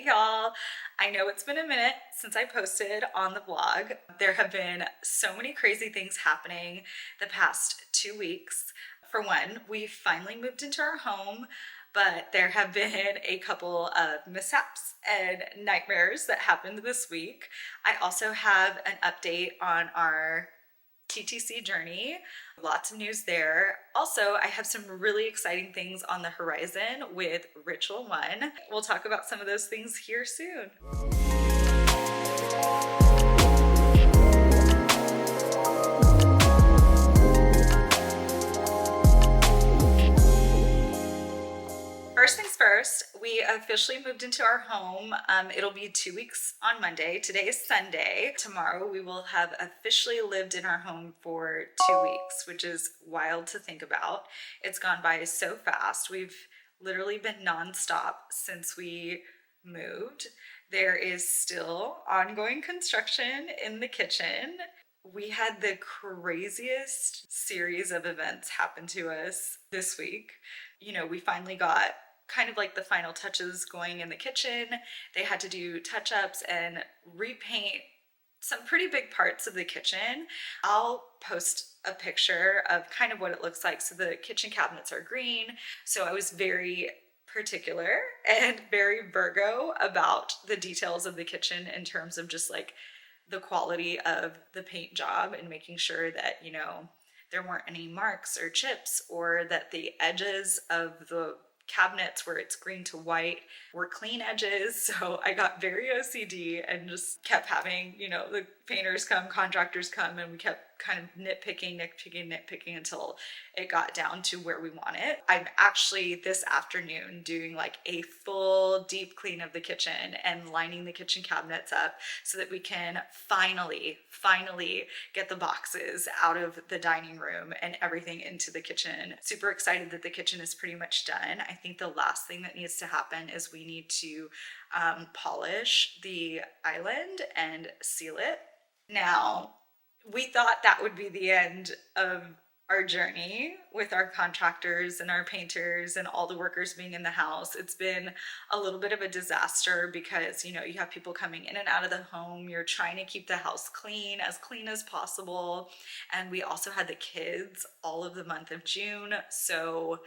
Hey y'all, I know it's been a minute since I posted on the vlog. There have been so many crazy things happening the past 2 weeks. For one, we finally moved into our home, but there have been a couple of mishaps and nightmares that happened this week. I also have an update on our TTC journey. Lots of news there. Also, I have some really exciting things on the horizon with Ritual One. We'll talk about some of those things here soon. First things first, we officially moved into our home. It'll be 2 weeks on Monday. Today is Sunday. Tomorrow we will have officially lived in our home for 2 weeks, which is wild to think about. It's gone by so fast. We've literally been nonstop since we moved. There is still ongoing construction in the kitchen. We had the craziest series of events happen to us this week. We finally got kind of like the final touches going in the kitchen. They had to do touch-ups and repaint some pretty big parts of the kitchen. I'll post a picture of kind of what it looks like. So the kitchen cabinets are green. So I was very particular and very Virgo about the details of the kitchen in terms of just like the quality of the paint job and making sure that, there weren't any marks or chips, or that the edges of the cabinets where it's green to white were clean edges. So I got very OCD and just kept having, the painters come, contractors come, and we kept kind of nitpicking until it got down to where we want it. I'm actually this afternoon doing like a full deep clean of the kitchen and lining the kitchen cabinets up so that we can finally get the boxes out of the dining room and everything into the kitchen. Super excited that the kitchen is pretty much done. I think the last thing that needs to happen is we need to polish the island and seal it. Now, we thought that would be the end of our journey with our contractors and our painters and all the workers being in the house. It's been a little bit of a disaster because, you have people coming in and out of the home. You're trying to keep the house clean as possible. And we also had the kids all of the month of June. So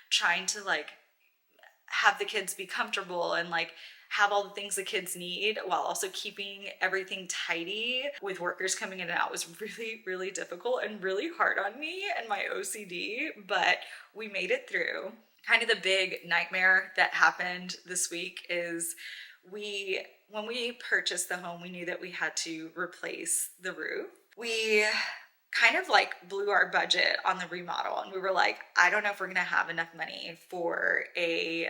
trying to have the kids be comfortable and have all the things the kids need while also keeping everything tidy with workers coming in and out was really, really difficult and really hard on me and my OCD, but we made it through. Kind of the big nightmare that happened this week is when we purchased the home, we knew that we had to replace the roof. We kind of blew our budget on the remodel, and we were like, I don't know if we're gonna have enough money for a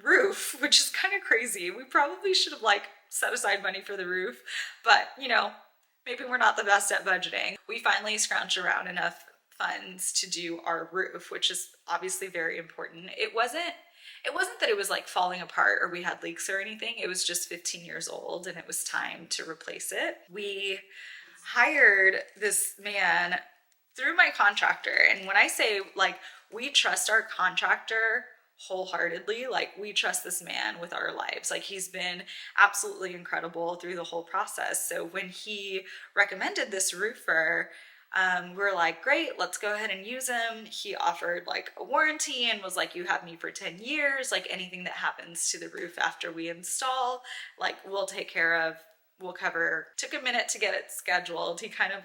roof, which is kind of crazy. We probably should have set aside money for the roof, but maybe we're not the best at budgeting. We finally scrounged around enough funds to do our roof, which is obviously very important. It wasn't that it was falling apart or we had leaks or anything. It was just 15 years old and it was time to replace it. We hired this man through my contractor, and when I say we trust our contractor wholeheartedly, we trust this man with our lives. He's been absolutely incredible through the whole process. So when he recommended this roofer, we were like, great, let's go ahead and use him. He offered a warranty and was like, you have me for 10 years. Anything that happens to the roof after we install, we'll take care of, we'll cover. Took a minute to get it scheduled. He kind of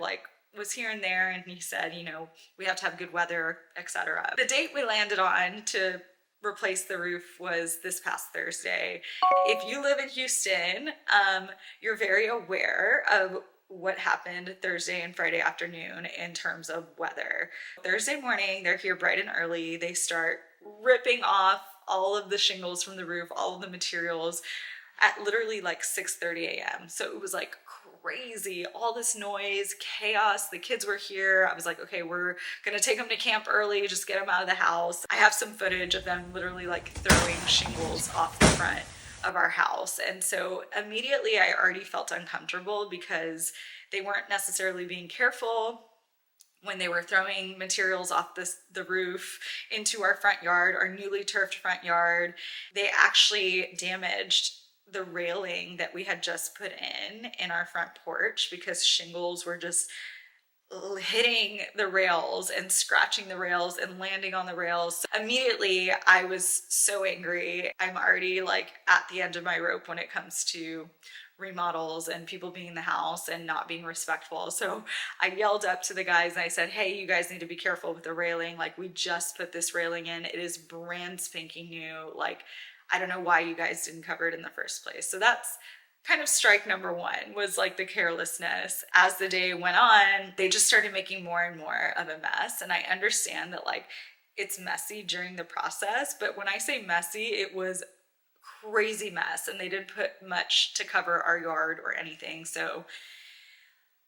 was here and there, and he said, we have to have good weather, etc. The date we landed on to replace the roof was this past Thursday. If you live in Houston, you're very aware of what happened Thursday and Friday afternoon in terms of weather. Thursday morning, they're here bright and early. They start ripping off all of the shingles from the roof, all of the materials at literally 6:30 a.m. So it was crazy, all this noise, chaos. The kids were here. I was like, okay, we're gonna take them to camp early, just get them out of the house. I have some footage of them literally throwing shingles off the front of our house. And so immediately I already felt uncomfortable because they weren't necessarily being careful when they were throwing materials off the roof into our front yard, our newly turfed front yard. They actually damaged the railing that we had just put in our front porch because shingles were just hitting the rails and scratching the rails and landing on the rails. So immediately I was so angry. I'm already like at the end of my rope when it comes to remodels and people being in the house and not being respectful. So I yelled up to the guys and I said, hey, you guys need to be careful with the railing. Like, we just put this railing in. It is brand spanking new. Like, I don't know why you guys didn't cover it in the first place. So that's kind of strike number one, was like the carelessness. As the day went on, they just started making more and more of a mess. And I understand that like it's messy during the process, but when I say messy, it was crazy mess, and they didn't put much to cover our yard or anything. So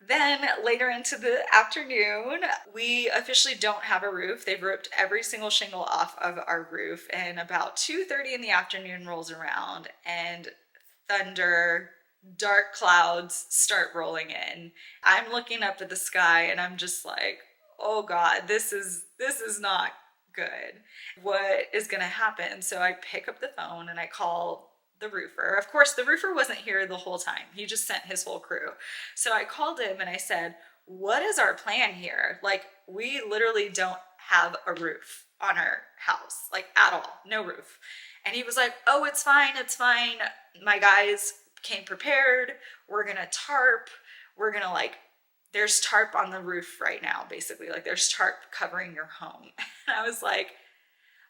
then later into the afternoon, we officially don't have a roof. They've ripped every single shingle off of our roof, and about 2:30 in the afternoon rolls around and thunder, dark clouds start rolling in. I'm looking up at the sky and I'm just like, oh God, this is not good. What is gonna happen? So I pick up the phone and I call the roofer. Of course, the roofer wasn't here the whole time. He just sent his whole crew. So I called him and I said, what is our plan here? Like, we literally don't have a roof on our house, like at all, no roof. And he was like, oh, it's fine, it's fine. My guys came prepared. We're gonna tarp. We're gonna like, there's tarp on the roof right now, basically. Like, there's tarp covering your home. And I was like,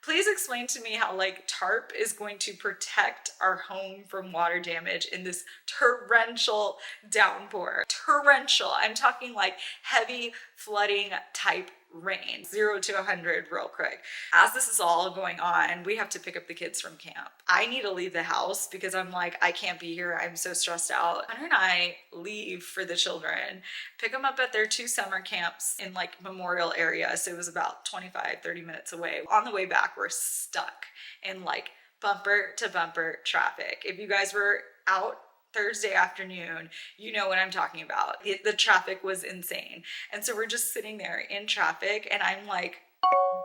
please explain to me how like tarp is going to protect our home from water damage in this torrential downpour. Torrential, I'm talking like heavy flooding type rain, 0 to 100 real quick. As this is all going on, we have to pick up the kids from camp. I need to leave the house because I'm like, I can't be here. I'm so stressed out. Hunter and I leave for the children, pick them up at their 2 summer camps in like Memorial area. So it was about 25, 30 minutes away. On the way back, we're stuck in like bumper to bumper traffic. If you guys were out Thursday afternoon, you know what I'm talking about. The traffic was insane. And so we're just sitting there in traffic and I'm like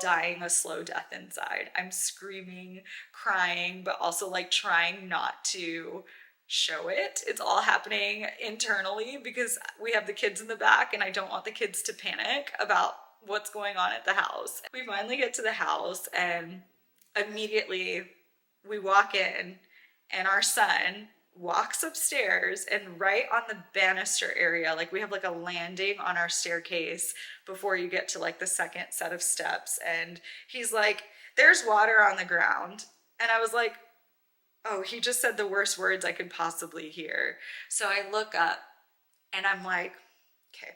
dying a slow death inside. I'm screaming, crying, but also like trying not to show it. It's all happening internally because we have the kids in the back and I don't want the kids to panic about what's going on at the house. We finally get to the house and immediately we walk in and our son walks upstairs, and right on the banister area, like we have like a landing on our staircase before you get to like the second set of steps, and he's like, there's water on the ground. And I was like, oh, he just said the worst words I could possibly hear. So I look up and I'm like, okay,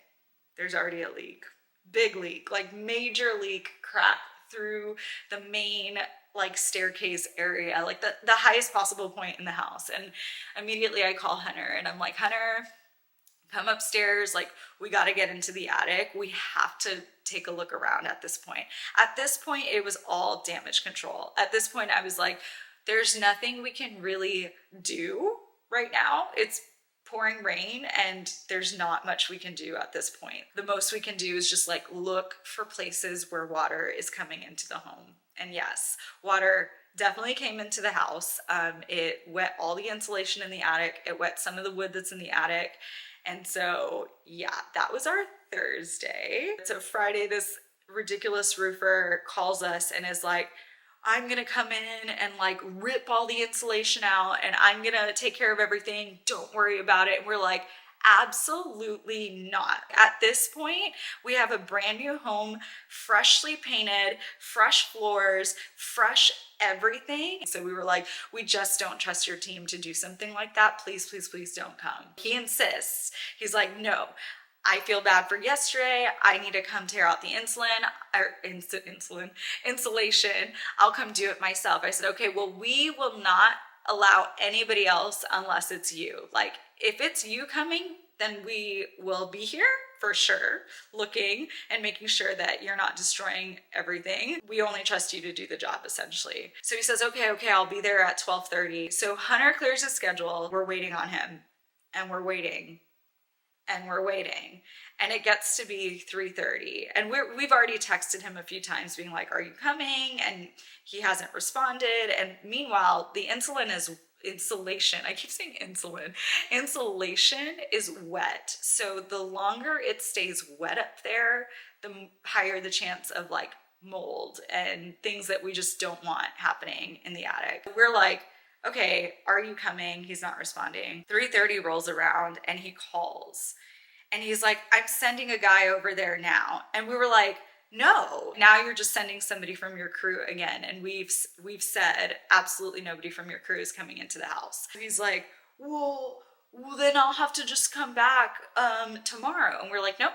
there's already a leak, big leak, like major leak, crack through the main like staircase area, like the highest possible point in the house. And immediately I call Hunter and I'm like, Hunter, come upstairs. Like, we got to get into the attic. We have to take a look around at this point. At this point, it was all damage control. At this point, I was like, there's nothing we can really do right now. It's pouring rain and there's not much we can do at this point. The most we can do is just like look for places where water is coming into the home. And yes, water definitely came into the house. It wet all the insulation in the attic. It wet some of the wood that's in the attic. And so, yeah, that was our Thursday. So Friday, this ridiculous roofer calls us and is like, I'm gonna come in and like rip all the insulation out and I'm gonna take care of everything. Don't worry about it. And we're like, absolutely not. At this point, we have a brand new home, freshly painted, fresh floors, fresh everything. So we were like, we just don't trust your team to do something like that. Please, please, please don't come. He insists. He's like, no, I feel bad for yesterday. I need to come tear out the insulation. I'll come do it myself. I said, okay, well, we will not allow anybody else unless it's you. Like, if it's you coming, then we will be here for sure, looking and making sure that you're not destroying everything. We only trust you to do the job, essentially. So he says, okay, I'll be there at 12:30. So Hunter clears his schedule. We're waiting on him and we're waiting and we're waiting. And it gets to be 3:30. And we've already texted him a few times being like, are you coming? And he hasn't responded. And meanwhile, the insulin insulation. I keep saying insulin. Insulation is wet. So the longer it stays wet up there, the higher the chance of like mold and things that we just don't want happening in the attic. We're like, okay, are you coming? He's not responding. 3:30 rolls around and he calls. And he's like, I'm sending a guy over there now. And we were like, no, now you're just sending somebody from your crew again. And we've said absolutely nobody from your crew is coming into the house. He's like, well, then I'll have to just come back tomorrow. And we're like, nope,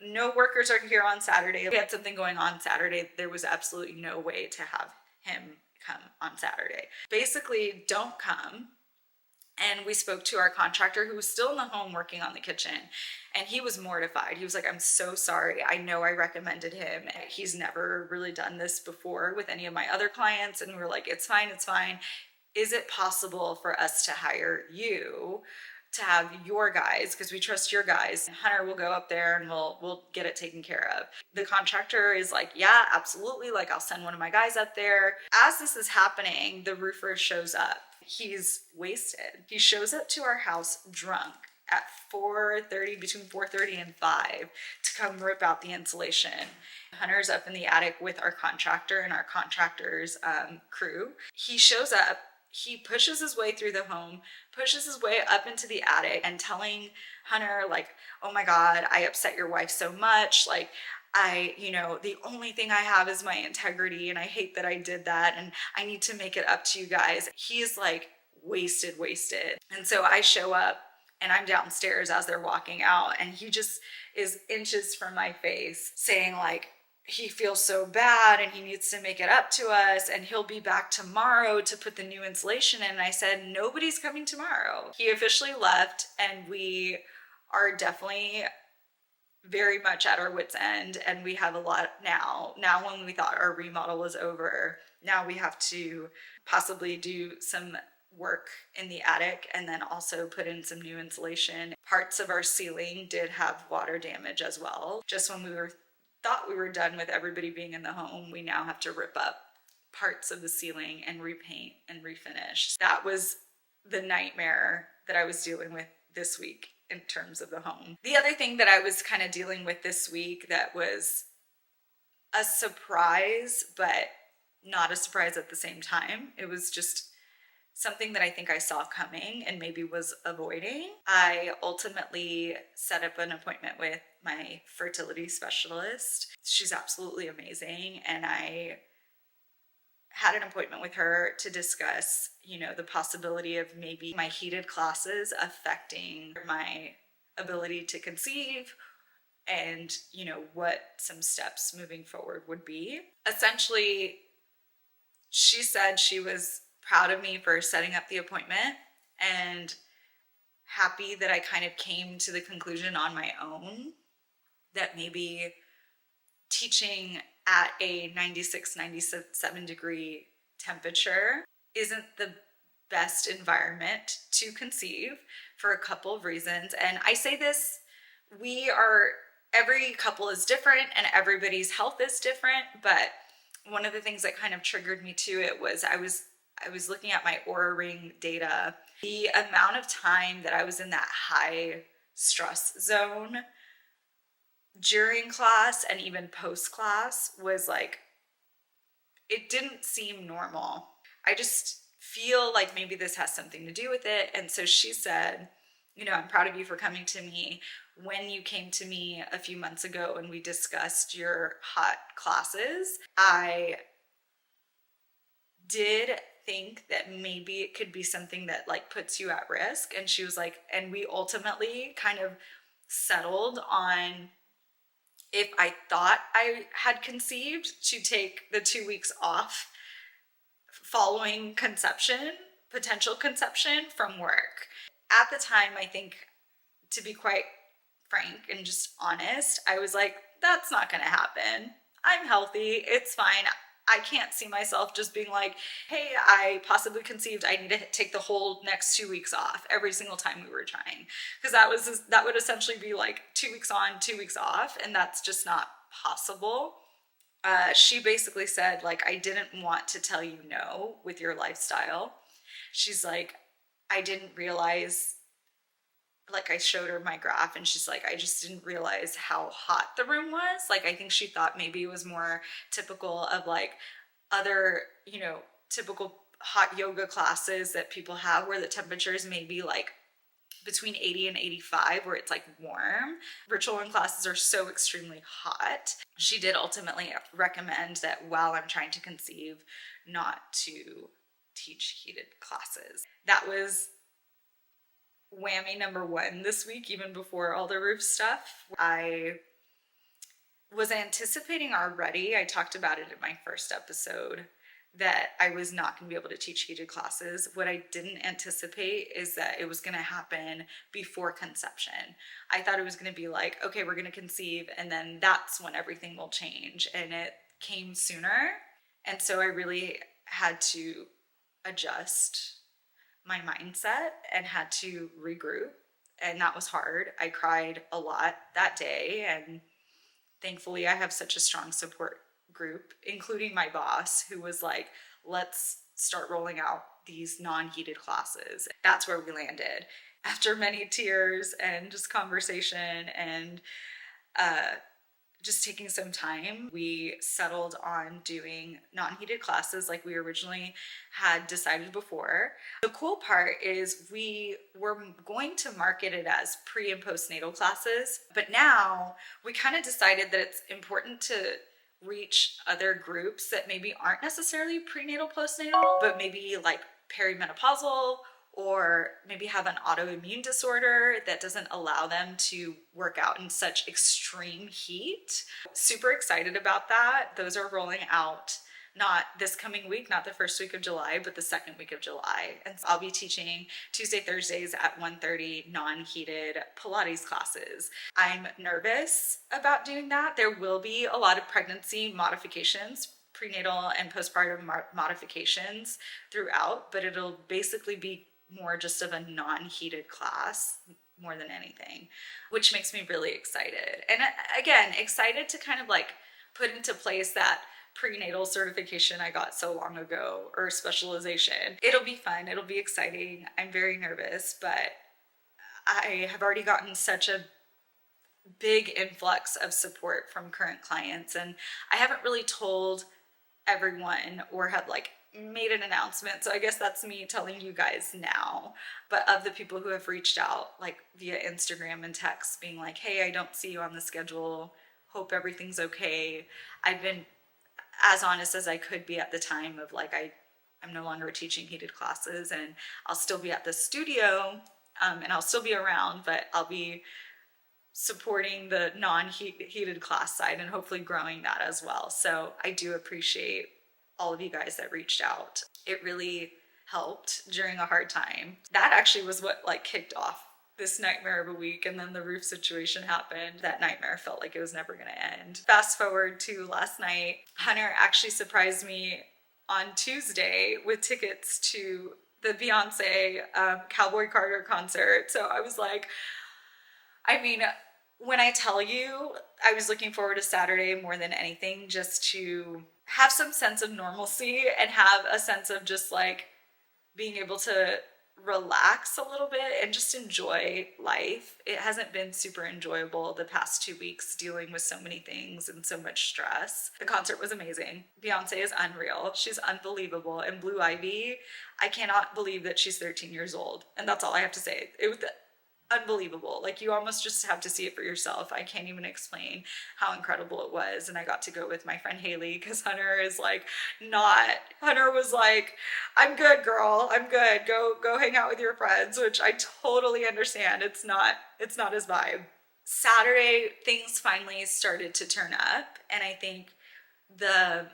no workers are here on Saturday. We had something going on Saturday. There was absolutely no way to have him come on Saturday. Basically, don't come. And we spoke to our contractor who was still in the home working on the kitchen, and he was mortified. He was like, I'm so sorry. I know I recommended him. He's never really done this before with any of my other clients. And we were like, it's fine, it's fine. Is it possible for us to hire you to have your guys, because we trust your guys? Hunter will go up there and we'll get it taken care of. The contractor is like, yeah, absolutely. Like, I'll send one of my guys up there. As this is happening, the roofer shows up. He's wasted. He shows up to our house drunk at 4:30, between 4:30 and 5, to come rip out the insulation. Hunter's up in the attic with our contractor and our contractor's crew. He shows up. He pushes his way through the home, pushes his way up into the attic, and telling Hunter, like, oh my God, I upset your wife so much. Like, the only thing I have is my integrity, and I hate that I did that, and I need to make it up to you guys. He's like wasted. And so I show up and I'm downstairs as they're walking out, and he just is inches from my face saying like, he feels so bad and he needs to make it up to us, and he'll be back tomorrow to put the new insulation in. And I said, nobody's coming tomorrow. He officially left, and we are definitely very much at our wit's end, and we have a lot now. Now, when we thought our remodel was over, now we have to possibly do some work in the attic and then also put in some new insulation. Parts of our ceiling did have water damage as well. Just when thought we were done with everybody being in the home, we now have to rip up parts of the ceiling and repaint and refinish. That was the nightmare that I was dealing with this week in terms of the home. The other thing that I was kind of dealing with this week that was a surprise, but not a surprise at the same time. It was just something that I think I saw coming and maybe was avoiding. I ultimately set up an appointment with my fertility specialist. She's absolutely amazing. And I had an appointment with her to discuss, the possibility of maybe my heated classes affecting my ability to conceive, and, what some steps moving forward would be. Essentially, she said she was proud of me for setting up the appointment and happy that I kind of came to the conclusion on my own that maybe teaching at a 96, 97 degree temperature isn't the best environment to conceive for a couple of reasons. And I say this, every couple is different and everybody's health is different. But one of the things that kind of triggered me to it was I was looking at my Aura Ring data. The amount of time that I was in that high stress zone during class and even post class was like, it didn't seem normal. I just feel like maybe this has something to do with it. And so she said, I'm proud of you for coming to me. When you came to me a few months ago and we discussed your hot classes, I did think that maybe it could be something that like puts you at risk. And she was like, and we ultimately kind of settled on, if I thought I had conceived, to take the 2 weeks off following conception, potential conception, from work. At the time, I think, to be quite frank and just honest, I was like, that's not going to happen. I'm healthy. It's fine. I can't see myself just being like, hey, I possibly conceived. I need to take the whole next 2 weeks off every single time we were trying. Because that would essentially be like 2 weeks on, 2 weeks off. And that's just not possible. She basically said, like, I didn't want to tell you no with your lifestyle. She's like, I didn't realize, like I showed her my graph and she's like, I just didn't realize how hot the room was. Like, I think she thought maybe it was more typical of like other, you know, typical hot yoga classes that people have where the temperatures may be like between 80 and 85 where it's like warm. Virtual one classes are so extremely hot. She did ultimately recommend that while I'm trying to conceive, not to teach heated classes. That was whammy number one this week, even before all the roof stuff. I was anticipating already, I talked about it in my first episode, that I was not going to be able to teach heated classes. What I didn't anticipate is that it was going to happen before conception. I thought it was going to be like, okay, we're going to conceive and then that's when everything will change. And it came sooner. And so I really had to adjust my mindset and had to regroup. And that was hard. I cried a lot that day. And thankfully, I have such a strong support group, including my boss, who was like, let's start rolling out these non-heated classes. That's where we landed. After many tears and just conversation and just taking some time, we settled on doing non-heated classes like we originally had decided before. The cool part is we were going to market it as pre and postnatal classes, but now we kind of decided that it's important to reach other groups that maybe aren't necessarily prenatal, postnatal, but maybe like perimenopausal, or maybe have an autoimmune disorder that doesn't allow them to work out in such extreme heat. Super excited about that. Those are rolling out not this coming week, not the first week of July, but the second week of July. And so I'll be teaching Tuesday, Thursdays at 1:30 non-heated Pilates classes. I'm nervous about doing that. There will be a lot of pregnancy modifications, prenatal and postpartum modifications throughout, but it'll basically be more just of a non-heated class more than anything, which makes me really excited. And again, excited to kind of like put into place that prenatal certification I got so long ago, or specialization. It'll be fun. It'll be exciting. I'm very nervous, but I have already gotten such a big influx of support from current clients, and I haven't really told everyone or have like made an announcement, so I guess that's me telling you guys now. But of the people who have reached out like via Instagram and text being like, hey, I don't see you on the schedule, hope everything's okay, I've been as honest as I could be at the time of like, I'm no longer teaching heated classes, and I'll still be at the studio, and I'll still be around, but I'll be supporting the non-heated class side and hopefully growing that as well. So I do appreciate all of you guys that reached out. It really helped during a hard time. That actually was what like kicked off this nightmare of a week, and then the roof situation happened. That nightmare felt like it was never gonna end. Fast forward to last night, Hunter actually surprised me on Tuesday with tickets to the Beyonce Cowboy Carter concert. So I was like, I mean, when I tell you, I was looking forward to Saturday more than anything, just to have some sense of normalcy and have a sense of just like being able to relax a little bit and just enjoy life. It hasn't been super enjoyable the past 2 weeks dealing with so many things and so much stress. The concert was amazing. Beyonce is unreal. She's unbelievable. And Blue Ivy, I cannot believe that she's 13 years old. And that's all I have to say. It was unbelievable. Like, you almost just have to see it for yourself. I can't even explain how incredible it was. And I got to go with my friend Haley, because Hunter was like, I'm good, girl, I'm good, go hang out with your friends, which I totally understand. It's not his vibe. Saturday, things finally started to turn up, and I think the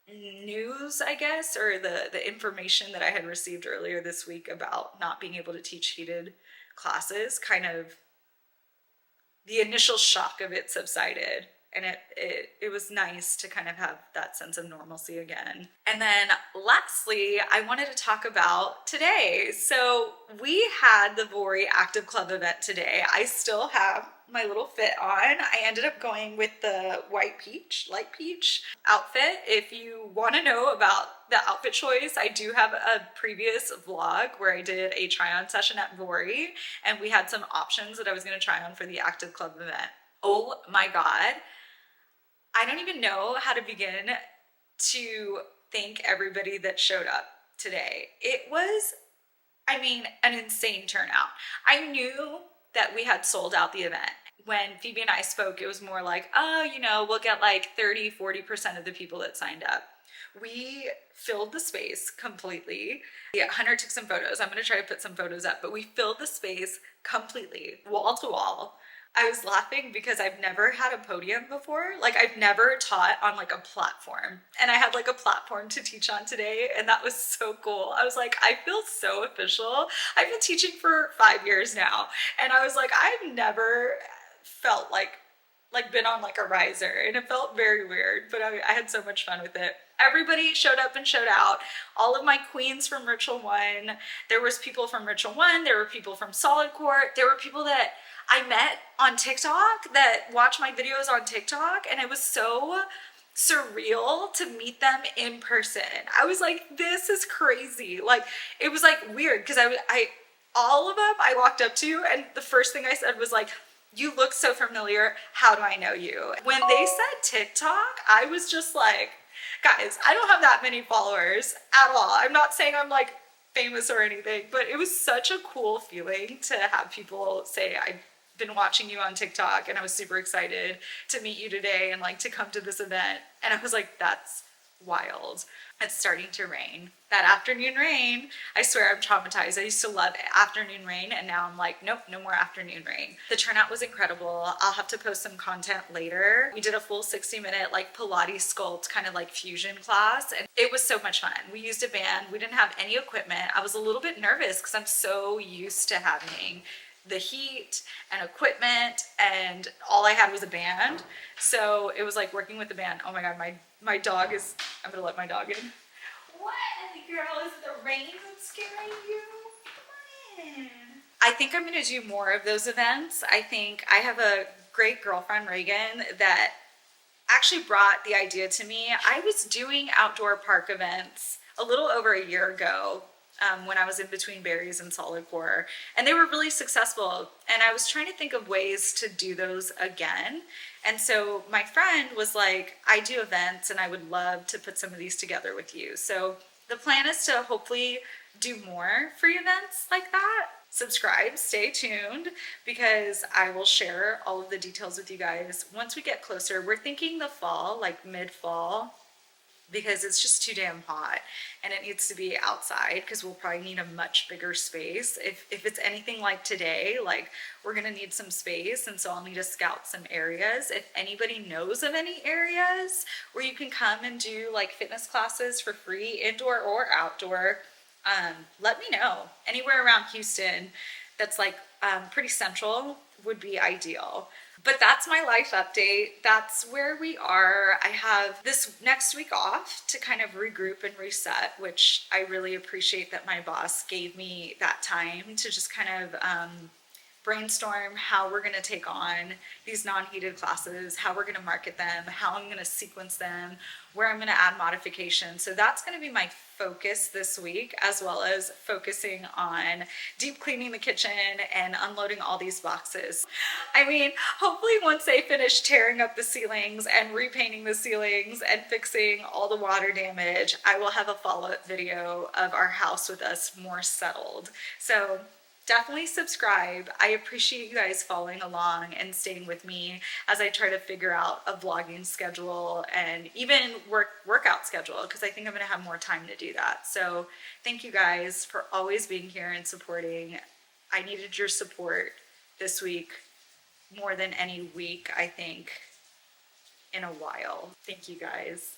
news, I guess, or the information that I had received earlier this week about not being able to teach heated classes, kind of the initial shock of it subsided, and it was nice to kind of have that sense of normalcy again. And then lastly, I wanted to talk about today. So we had the Vuori Active Club event today. I still have my little fit on. I ended up going with the light peach outfit. If you want to know about the outfit choice, I do have a previous vlog where I did a try on session at Vuori, and we had some options that I was going to try on for the Active Club event. Oh my God. I don't even know how to begin to thank everybody that showed up today. It was, I mean, an insane turnout. I knew that we had sold out the event. When Phoebe and I spoke, it was more like, oh, you know, we'll get like 30–40% of the people that signed up. We filled the space completely. Yeah, Hunter took some photos. I'm gonna try to put some photos up, but we filled the space completely, wall to wall. I was laughing because I've never had a podium before. Like, I've never taught on like a platform, and I had like a platform to teach on today, and that was so cool. I was like, I feel so official. I've been teaching for 5 years now, and I was like, I've never felt like been on like a riser, and it felt very weird, but I had so much fun with it. Everybody showed up and showed out. All of my queens from Ritual 1. There was people from Ritual 1. There were people from Solid Core. There were people that I met on TikTok that watch my videos on TikTok, and it was so surreal to meet them in person. I was like, this is crazy. Like, it was like weird because I all of them I walked up to, and the first thing I said was like, you look so familiar. How do I know you? When they said TikTok, I was just like, guys, I don't have that many followers at all. I'm not saying I'm like famous or anything, but it was such a cool feeling to have people say, I've been watching you on TikTok and I was super excited to meet you today and like to come to this event. And I was like, that's wild. It's starting to rain. That afternoon rain, I swear I'm traumatized. I used to love afternoon rain, and now I'm like, nope, no more afternoon rain. The turnout was incredible. I'll have to post some content later. We did a full 60-minute like Pilates sculpt kind of like fusion class, and it was so much fun. We used a band. We didn't have any equipment. I was a little bit nervous because I'm so used to having the heat and equipment, and all I had was a band. So it was like working with the band. Oh my God, my dog is, I'm gonna let my dog in. What in the girl, is it the rain that's scaring you? Come on. I think I'm gonna do more of those events. I think I have a great girlfriend, Reagan, that actually brought the idea to me. I was doing outdoor park events a little over a year ago, when I was in between Berries and Solid Core, and they were really successful. And I was trying to think of ways to do those again. And so my friend was like, I do events and I would love to put some of these together with you. So the plan is to hopefully do more free events like that. Subscribe, stay tuned, because I will share all of the details with you guys once we get closer. We're thinking the fall, like mid-fall, because it's just too damn hot and it needs to be outside, because we'll probably need a much bigger space. If it's anything like today, like, we're gonna need some space, and so I'll need to scout some areas. If anybody knows of any areas where you can come and do like fitness classes for free, indoor or outdoor, let me know. Anywhere around Houston that's like pretty central would be ideal. But that's my life update. That's where we are. I have this next week off to kind of regroup and reset, which I really appreciate that my boss gave me that time to just kind of brainstorm how we're going to take on these non-heated classes, how we're going to market them, how I'm going to sequence them, where I'm going to add modifications. So that's going to be my focus this week, as well as focusing on deep cleaning the kitchen and unloading all these boxes. I mean, hopefully once they finish tearing up the ceilings and repainting the ceilings and fixing all the water damage, I will have a follow-up video of our house with us more settled. So definitely subscribe. I appreciate you guys following along and staying with me as I try to figure out a vlogging schedule and even workout schedule, because I think I'm going to have more time to do that. So thank you guys for always being here and supporting. I needed your support this week more than any week, I think, in a while. Thank you guys.